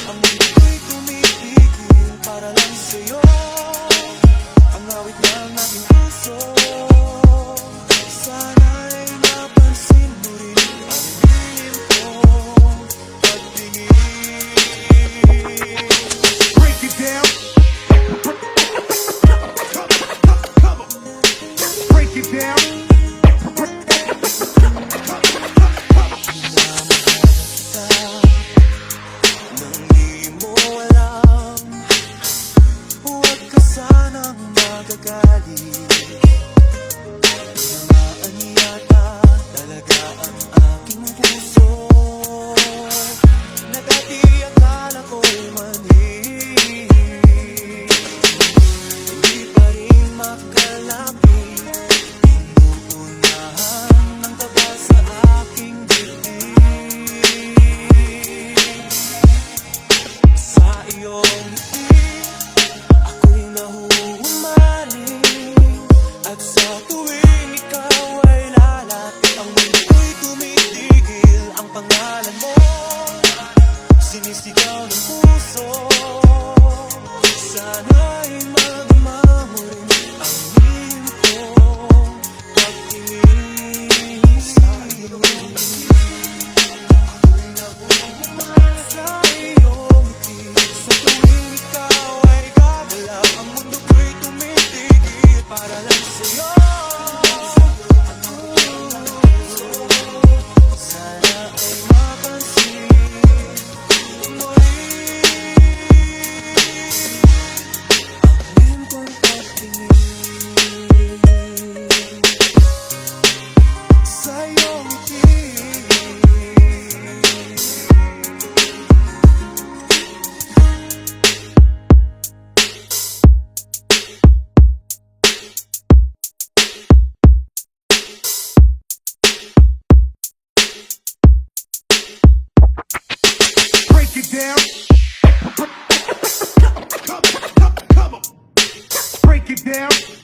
Ang ko'y tumitigil para lang sa'yo. Ang awit ng aking puso. Sana'y mapansin mo rin ang lihim kong pagtingin. Break it down. Break it down. Nang di mo alam, huwag ka sanang magagalit. Tinamaan yata talaga ang aking puso, na dati akala ko'y mali. Hindi pa rin makalapit, umuunahan ng taba sa aking dibdib. Sa iyong ngiti, ako'y nahuhumaling. At sa tuwing ikaw ay lalapit, ang mundo'y tumitigil. Ang pangalan mo, sinisigaw ng puso. Sana'y magma mo rin ang lihim kong pagtingin. Sa iyong ngiti, ako'y nahuhumaling. Sa iyong ngiti, sa tuwing ikaw ay gagalaw, ang mundo ko'y tumitigil para lang sa'yo. Sana ay mapansin mo rin ang lihim kong pagtingin. Sa iyong ngiti, Break it down. Come on. Break it down.